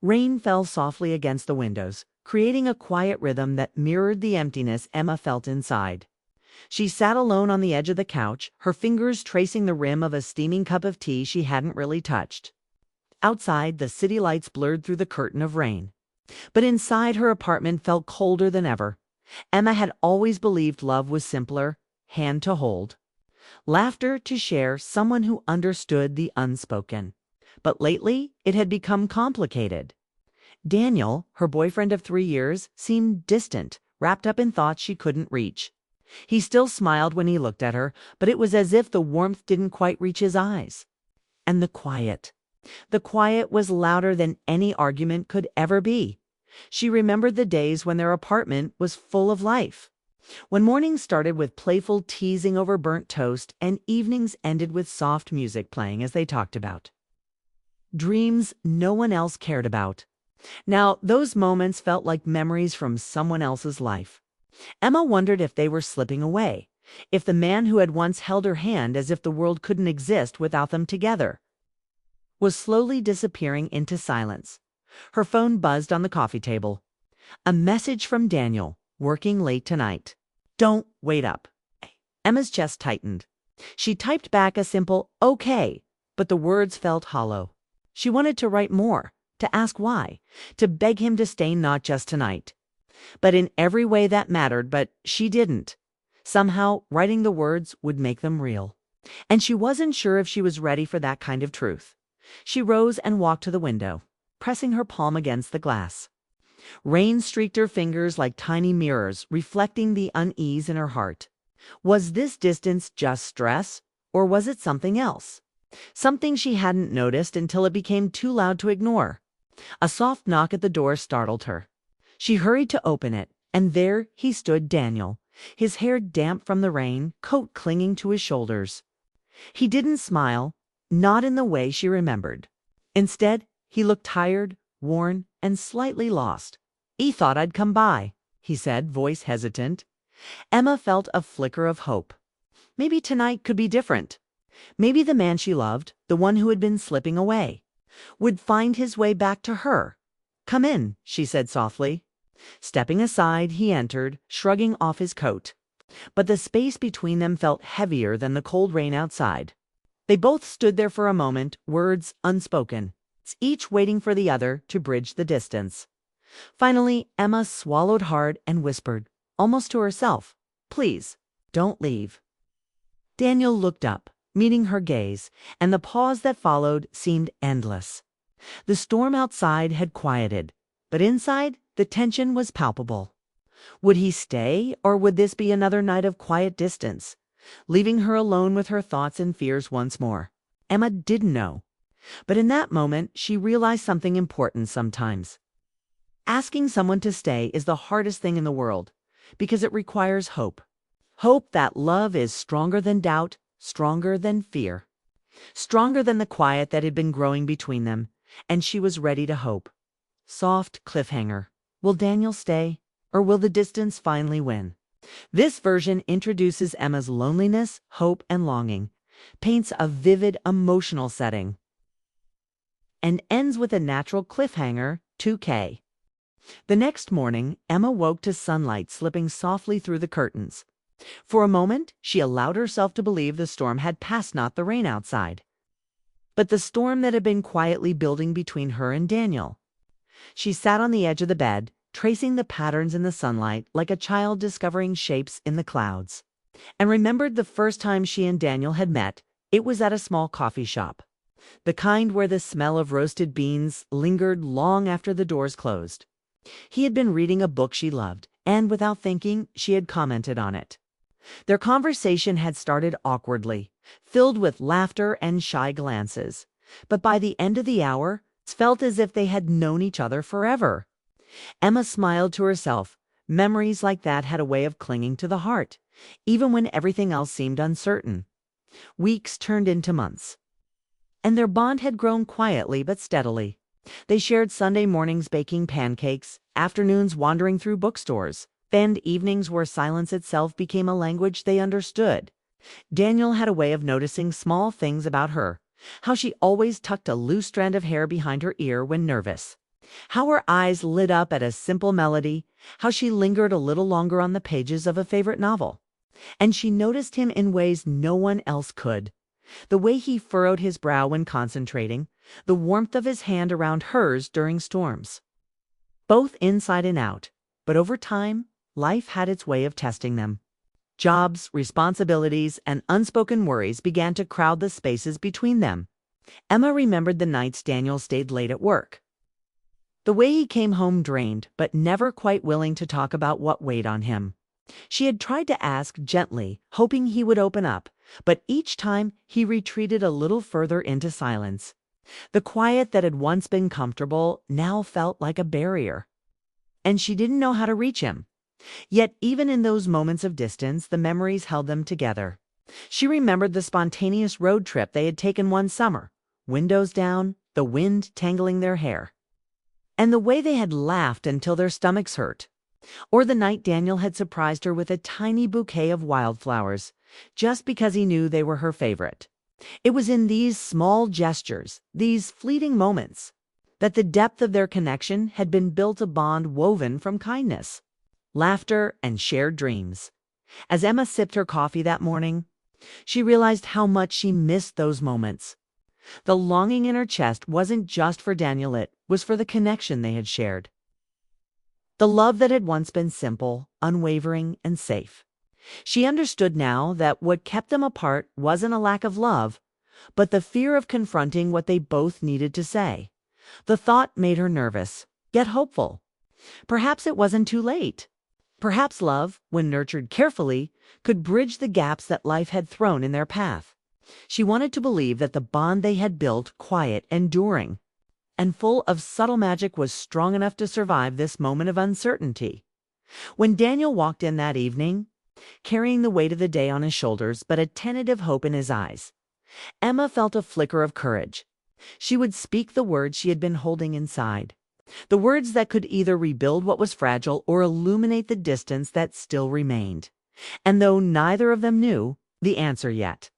Rain fell softly against the windows, creating a quiet rhythm that mirrored the emptiness Emma felt inside. She sat alone on the edge of the couch, her fingers tracing the rim of a steaming cup of tea she hadn't really touched. Outside, the city lights blurred through the curtain of rain. But inside, her apartment felt colder than ever. Emma had always believed love was simpler, hand to hold. Laughter to share, someone who understood the unspoken. But lately, it had become complicated. Daniel, her boyfriend of 3 years, seemed distant, wrapped up in thoughts she couldn't reach. He still smiled when he looked at her, but it was as if the warmth didn't quite reach his eyes. And the quiet. The quiet was louder than any argument could ever be. She remembered the days when their apartment was full of life. When mornings started with playful teasing over burnt toast and evenings ended with soft music playing as they talked about dreams no one else cared about. Now, those moments felt like memories from someone else's life. Emma wondered if they were slipping away, if the man who had once held her hand as if the world couldn't exist without them together was slowly disappearing into silence. Her phone buzzed on the coffee table. A message from Daniel, working late tonight. Don't wait up. Emma's chest tightened. She typed back a simple, okay, but the words felt hollow. She wanted to write more, to ask why, to beg him to stay not just tonight. But in every way that mattered, but she didn't. Somehow, writing the words would make them real. And she wasn't sure if she was ready for that kind of truth. She rose and walked to the window, pressing her palm against the glass. Rain streaked her fingers like tiny mirrors, reflecting the unease in her heart. Was this distance just stress, or was it something else? Something she hadn't noticed until it became too loud to ignore. A soft knock at the door startled her. She hurried to open it, and there he stood, Daniel, his hair damp from the rain, coat clinging to his shoulders. He didn't smile, not in the way she remembered. Instead, he looked tired, worn, and slightly lost. "I thought I'd come by," he said, voice hesitant. Emma felt a flicker of hope. Maybe tonight could be different. Maybe the man she loved, the one who had been slipping away, would find his way back to her. "Come in," she said softly. Stepping aside, he entered, shrugging off his coat. But the space between them felt heavier than the cold rain outside. They both stood there for a moment, words unspoken, each waiting for the other to bridge the distance. Finally, Emma swallowed hard and whispered, almost to herself, "Please, don't leave." Daniel looked up, meeting her gaze, and the pause that followed seemed endless. The storm outside had quieted, but inside, the tension was palpable. Would he stay, or would this be another night of quiet distance, leaving her alone with her thoughts and fears once more? Emma didn't know. But in that moment, she realized something important sometimes. Asking someone to stay is the hardest thing in the world, because it requires hope. Hope that love is stronger than doubt, stronger than fear, stronger than the quiet that had been growing between them, and she was ready to hope. Soft cliffhanger. Will Daniel stay, or will the distance finally win? This version introduces Emma's loneliness, hope, and longing, paints a vivid emotional setting, and ends with a natural cliffhanger, 2K. The next morning, Emma woke to sunlight slipping softly through the curtains. For a moment, she allowed herself to believe the storm had passed, not the rain outside, but the storm that had been quietly building between her and Daniel. She sat on the edge of the bed, tracing the patterns in the sunlight like a child discovering shapes in the clouds, and remembered the first time she and Daniel had met. It was at a small coffee shop, the kind where the smell of roasted beans lingered long after the doors closed. He had been reading a book she loved, and without thinking, she had commented on it. Their conversation had started awkwardly, filled with laughter and shy glances, but by the end of the hour, it felt as if they had known each other forever. Emma smiled to herself. Memories like that had a way of clinging to the heart, even when everything else seemed uncertain. Weeks turned into months, and their bond had grown quietly but steadily. They shared Sunday mornings baking pancakes, afternoons wandering through bookstores, and evenings where silence itself became a language they understood. Daniel had a way of noticing small things about her, how she always tucked a loose strand of hair behind her ear when nervous, How her eyes lit up at a simple melody, how she lingered a little longer on the pages of a favorite novel. And she noticed him in ways no one else could. The way he furrowed his brow when concentrating, the warmth of his hand around hers during storms. Both inside and out, but over time, life had its way of testing them. Jobs, responsibilities, and unspoken worries began to crowd the spaces between them. Emma remembered the nights Daniel stayed late at work. The way he came home drained, but never quite willing to talk about what weighed on him. She had tried to ask gently, hoping he would open up, but each time he retreated a little further into silence. The quiet that had once been comfortable now felt like a barrier. And she didn't know how to reach him. Yet even in those moments of distance, the memories held them together. She remembered the spontaneous road trip they had taken one summer, windows down, the wind tangling their hair. And the way they had laughed until their stomachs hurt. Or the night Daniel had surprised her with a tiny bouquet of wildflowers, just because he knew they were her favorite. It was in these small gestures, these fleeting moments, that the depth of their connection had been built, a bond woven from kindness, laughter, and shared dreams. As Emma sipped her coffee that morning, she realized how much she missed those moments. The longing in her chest wasn't just for Daniel, it was for the connection they had shared. The love that had once been simple, unwavering, and safe. She understood now that what kept them apart wasn't a lack of love, but the fear of confronting what they both needed to say. The thought made her nervous, yet hopeful. Perhaps it wasn't too late. Perhaps love, when nurtured carefully, could bridge the gaps that life had thrown in their path. She wanted to believe that the bond they had built, quiet, enduring, and full of subtle magic, was strong enough to survive this moment of uncertainty. When Daniel walked in that evening, carrying the weight of the day on his shoulders but a tentative hope in his eyes, Emma felt a flicker of courage. She would speak the words she had been holding inside, the words that could either rebuild what was fragile or illuminate the distance that still remained. And though neither of them knew the answer yet,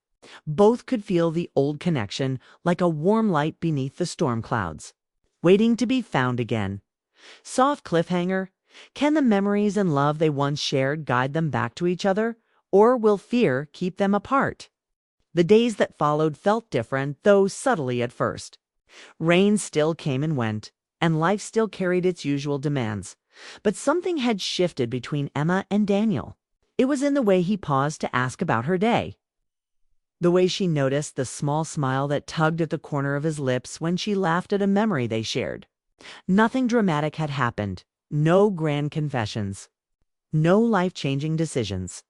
both could feel the old connection like a warm light beneath the storm clouds, waiting to be found again. Soft cliffhanger. Can the memories and love they once shared guide them back to each other, or will fear keep them apart? The days that followed felt different, though subtly at first. Rain still came and went, and life still carried its usual demands. But something had shifted between Emma and Daniel. It was in the way he paused to ask about her day. The way she noticed the small smile that tugged at the corner of his lips when she laughed at a memory they shared. Nothing dramatic had happened. No grand confessions. No life-changing decisions.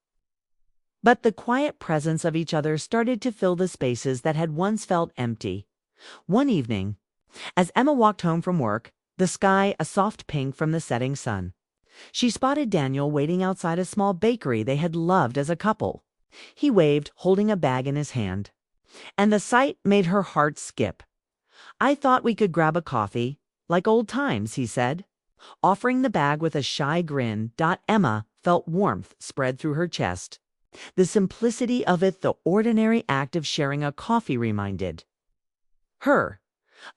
But the quiet presence of each other started to fill the spaces that had once felt empty. One evening, as Emma walked home from work, the sky a soft pink from the setting sun, she spotted Daniel waiting outside a small bakery they had loved as a couple. He waved, holding a bag in his hand, and the sight made her heart skip. "I thought we could grab a coffee, like old times," he said, offering the bag with a shy grin. Emma felt warmth spread through her chest. The simplicity of it, the ordinary act of sharing a coffee, reminded her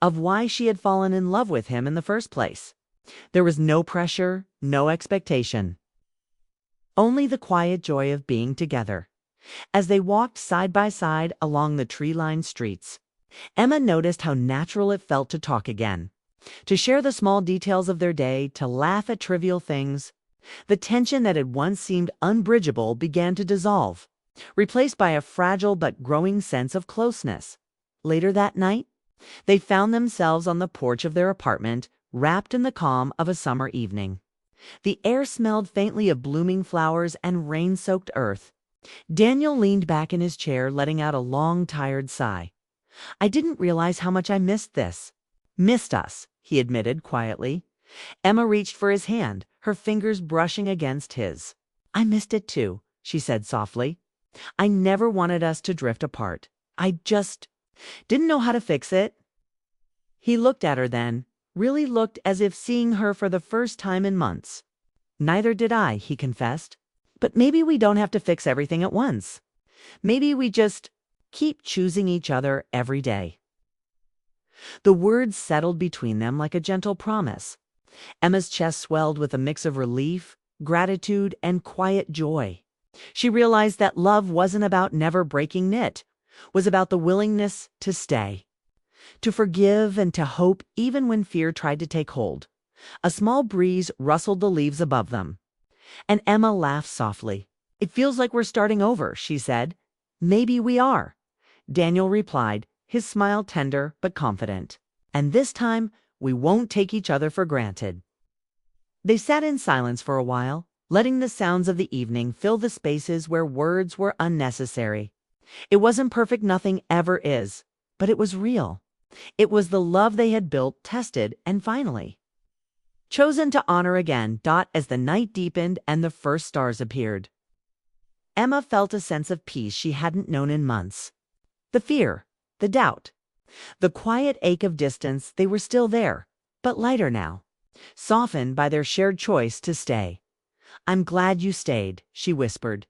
of why she had fallen in love with him in the first place. There was no pressure, no expectation. Only the quiet joy of being together. As they walked side by side along the tree-lined streets, Emma noticed how natural it felt to talk again, to share the small details of their day, to laugh at trivial things. The tension that had once seemed unbridgeable began to dissolve, replaced by a fragile but growing sense of closeness. Later that night, they found themselves on the porch of their apartment, wrapped in the calm of a summer evening. The air smelled faintly of blooming flowers and rain-soaked earth. Daniel leaned back in his chair, letting out a long, tired sigh. "I didn't realize how much I missed this." "Missed us," he admitted quietly. Emma reached for his hand, her fingers brushing against his. "I missed it too," she said softly. "I never wanted us to drift apart. I just didn't know how to fix it." He looked at her then, really looked as if seeing her for the first time in months. "Neither did I," he confessed. "But maybe we don't have to fix everything at once. Maybe we just keep choosing each other every day." The words settled between them like a gentle promise. Emma's chest swelled with a mix of relief, gratitude, and quiet joy. She realized that love wasn't about never breaking knit, was about the willingness to stay, to forgive and to hope even when fear tried to take hold. A small breeze rustled the leaves above them, and Emma laughed softly. "It feels like we're starting over," she said. "Maybe we are," Daniel replied, his smile tender but confident. "And this time, we won't take each other for granted." They sat in silence for a while, letting the sounds of the evening fill the spaces where words were unnecessary. It wasn't perfect, nothing ever is, but it was real. It was the love they had built, tested, and finally chosen to honor again. As the night deepened and the first stars appeared, Emma felt a sense of peace she hadn't known in months. The fear, the doubt, the quiet ache of distance, they were still there, but lighter now, softened by their shared choice to stay. "I'm glad you stayed," she whispered.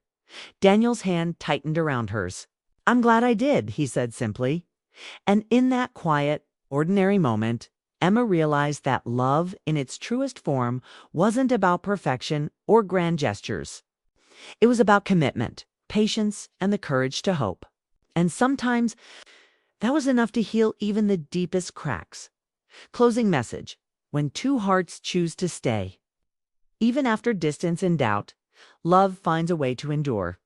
Daniel's hand tightened around hers. "I'm glad I did," he said simply. And in that quiet, ordinary moment, Emma realized that love, in its truest form, wasn't about perfection or grand gestures. It was about commitment, patience, and the courage to hope. And sometimes that was enough to heal even the deepest cracks. Closing message: when two hearts choose to stay, even after distance and doubt, love finds a way to endure.